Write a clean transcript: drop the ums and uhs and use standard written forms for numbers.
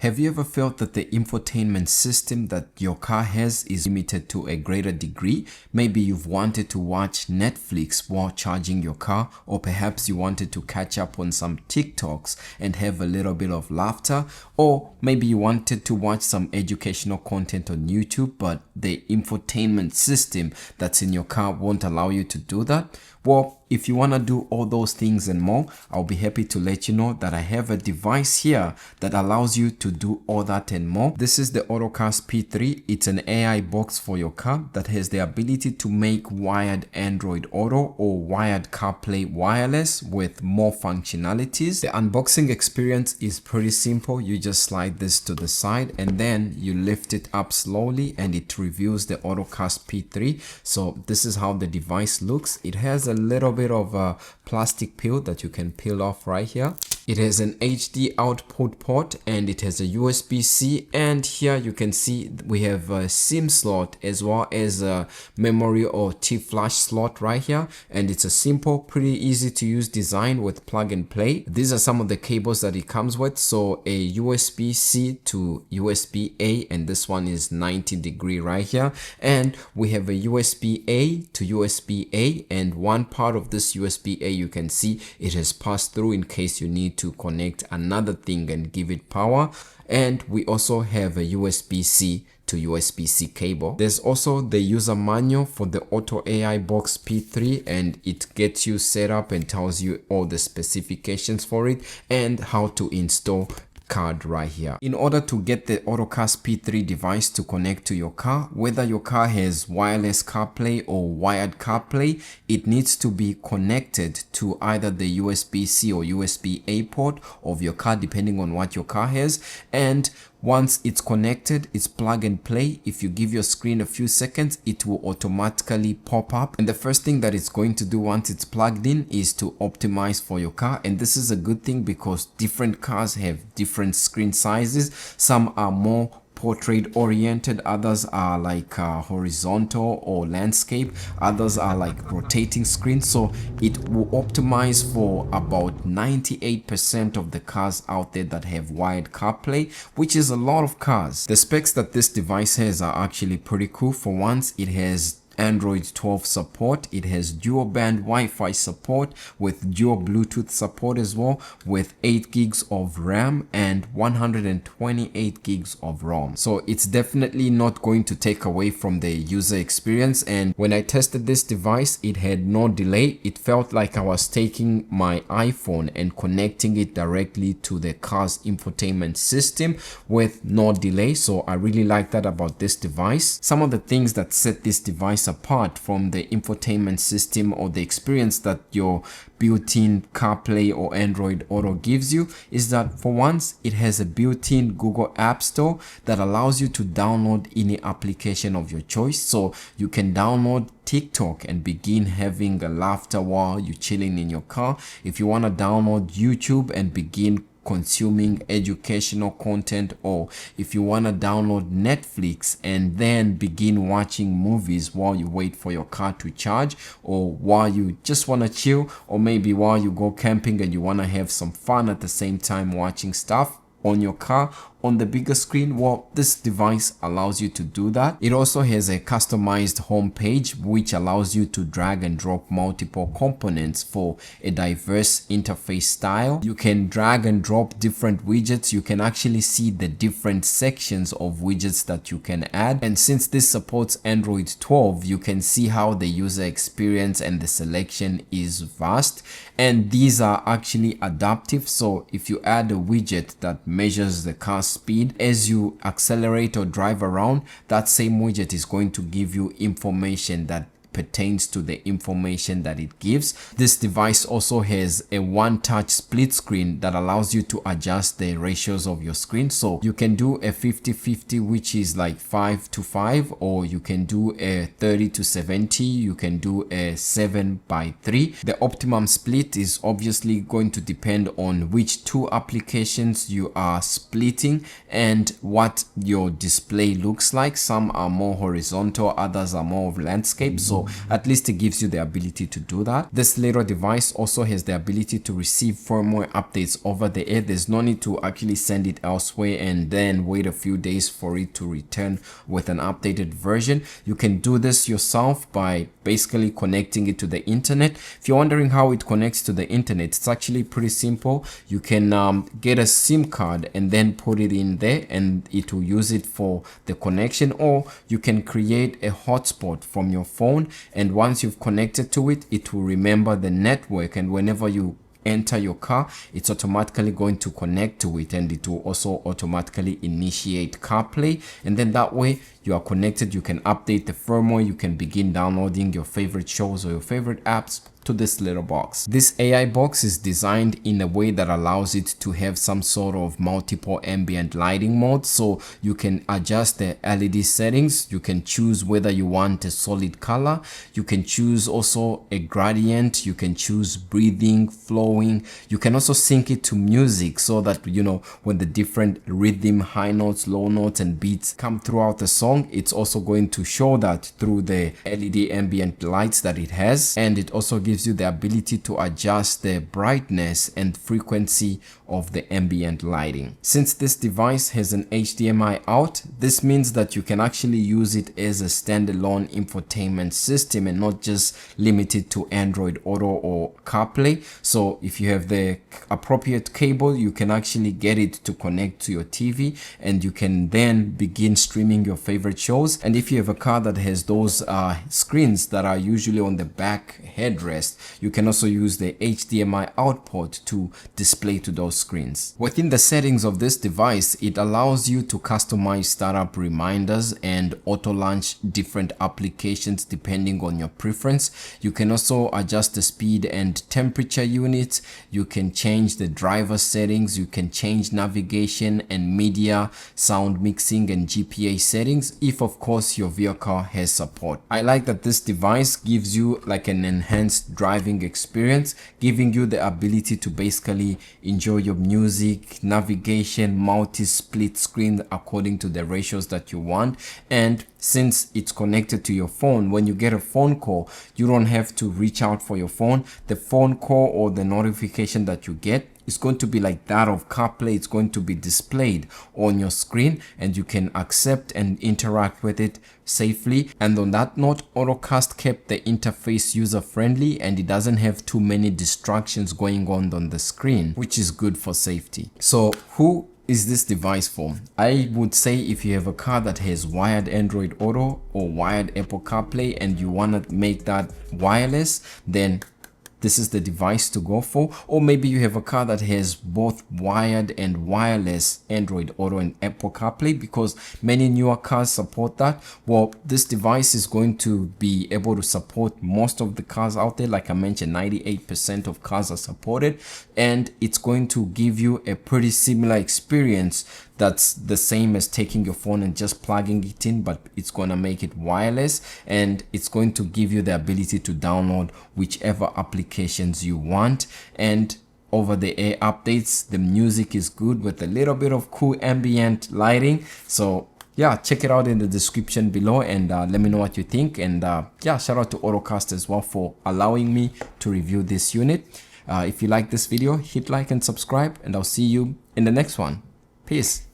Have you ever felt that the infotainment system that your car has is limited to a greater degree? Maybe you've wanted to watch Netflix while charging your car, or perhaps you wanted to catch up on some TikToks and have a little bit of laughter, or maybe you wanted to watch some educational content on YouTube, but the infotainment system that's in your car won't allow you to do that. Well, if you want to do all those things and more, I'll be happy to let you know that I have a device here that allows you to do all that and more. This is the Ottocast P3. It's an AI box for your car that has the ability to make wired Android Auto or wired CarPlay wireless with more functionalities. The unboxing experience is pretty simple. You just slide this to the side and then you lift it up slowly and it reveals the Ottocast P3. So this is how the device looks. It has a little bit of a plastic peel that you can peel off right here. It has an HD output port and it has a USB-C, and here you can see we have a SIM slot as well as a memory or T-flash slot right here, and it's a simple, pretty easy to use design with plug and play. These are some of the cables that it comes with. So a USB-C to USB-A, and this one is 90-degree right here, and we have a USB-A to USB-A, and one part of this USB-A you can see it has passed through in case you need to connect another thing and give it power. And we also have a USB-C to USB-C cable. There's also the user manual for the OttoAibox P3, and it gets you set up and tells you all the specifications for it and how to install card right here. In order to get the Ottocast P3 device to connect to your car, whether your car has wireless CarPlay or wired CarPlay, it needs to be connected to either the USB-C or USB-A port of your car, depending on what your car has. And once it's connected, it's plug and play. If you give your screen a few seconds, it will automatically pop up. And the first thing that it's going to do once it's plugged in is to optimize for your car. And this is a good thing because different cars have different screen sizes. Some are more portrait oriented, others are like horizontal or landscape, others are like rotating screens. So it will optimize for about 98% of the cars out there that have wired CarPlay, which is a lot of cars. The specs that this device has are actually pretty cool. For once, it has Android 12 support, it has dual band Wi-Fi support with dual Bluetooth support as well, with 8 gigs of RAM and 128 gigs of ROM. So it's definitely not going to take away from the user experience. And when I tested this device, it had no delay. It felt like I was taking my iPhone and connecting it directly to the car's infotainment system with no delay. So I really like that about this device. Some of the things that set this device apart from the infotainment system or the experience that your built-in CarPlay or Android Auto gives you is that, for once, it has a built-in Google App Store that allows you to download any application of your choice. So you can download TikTok and begin having a laughter while you're chilling in your car. If you want to download YouTube and begin consuming educational content, or if you want to download Netflix and then begin watching movies while you wait for your car to charge, or while you just want to chill, or maybe while you go camping and you want to have some fun at the same time watching stuff on your car on the bigger screen, well, this device allows you to do that. It also has a customized home page which allows you to drag and drop multiple components for a diverse interface style. You can drag and drop different widgets. You can actually see the different sections of widgets that you can add. And since this supports Android 12, you can see how the user experience and the selection is vast. And these are actually adaptive. So if you add a widget that measures the car's speed as you accelerate or drive around, that same widget is going to give you information that pertains to the information that it gives. This device also has a one-touch split screen that allows you to adjust the ratios of your screen. So you can do a 50-50, which is like 5:5, or you can do a 30:70, you can do a 7:3. The optimum split is obviously going to depend on which two applications you are splitting and what your display looks like. Some are more horizontal, others are more of landscape. So So at least it gives you the ability to do that. This little device also has the ability to receive firmware updates over the air. There's no need to actually send it elsewhere and then wait a few days for it to return with an updated version. You can do this yourself by basically connecting it to the internet. If you're wondering how it connects to the internet, it's actually pretty simple. You can get a SIM card and then put it in there and it will use it for the connection, or you can create a hotspot from your phone, and once you've connected to it, it will remember the network, and whenever you enter your car, it's automatically going to connect to it, and it will also automatically initiate CarPlay, and then that way you are connected. You can update the firmware, you can begin downloading your favorite shows or your favorite apps to this little box. This AI box is designed in a way that allows it to have some sort of multiple ambient lighting modes, so you can adjust the LED settings. You can choose whether you want a solid color, you can choose also a gradient, you can choose breathing, flowing. You can also sync it to music so that, you know, when the different rhythm, high notes, low notes and beats come throughout the song, it's also going to show that through the LED ambient lights that it has. And it also gives you the ability to adjust the brightness and frequency of the ambient lighting. Since this device has an HDMI out, this means that you can actually use it as a standalone infotainment system and not just limited to Android Auto or CarPlay. So if you have the appropriate cable, you can actually get it to connect to your TV and you can then begin streaming your favorite shows. And if you have a car that has those screens that are usually on the back headrest, you can also use the HDMI output to display to those screens. Within the settings of this device, it allows you to customize startup reminders and auto launch different applications depending on your preference. You can also adjust the speed and temperature units. You can change the driver settings. You can change navigation and media, sound mixing and GPA settings, if of course your vehicle has support. I like that this device gives you like an enhanced driving experience, giving you the ability to basically enjoy your music, navigation, multi-split screen according to the ratios that you want. And since it's connected to your phone, when you get a phone call, you don't have to reach out for your phone. The phone call or the notification that you get is going to be like that of CarPlay. It's going to be displayed on your screen and you can accept and interact with it safely. And on that note, Ottocast kept the interface user friendly and it doesn't have too many distractions going on the screen, which is good for safety. So who is this device for? I would say if you have a car that has wired Android Auto or wired Apple CarPlay and you want to make that wireless, then this is the device to go for. Or maybe you have a car that has both wired and wireless Android Auto and Apple CarPlay, because many newer cars support that. Well, this device is going to be able to support most of the cars out there. Like I mentioned, 98% of cars are supported, and it's going to give you a pretty similar experience that's the same as taking your phone and just plugging it in, but it's going to make it wireless, and it's going to give you the ability to download whichever applications you want. And over the air updates, the music is good with a little bit of cool ambient lighting. So yeah, check it out in the description below and let me know what you think. And yeah, shout out to Ottocast as well for allowing me to review this unit. If you like this video, hit like and subscribe, and I'll see you in the next one. Peace.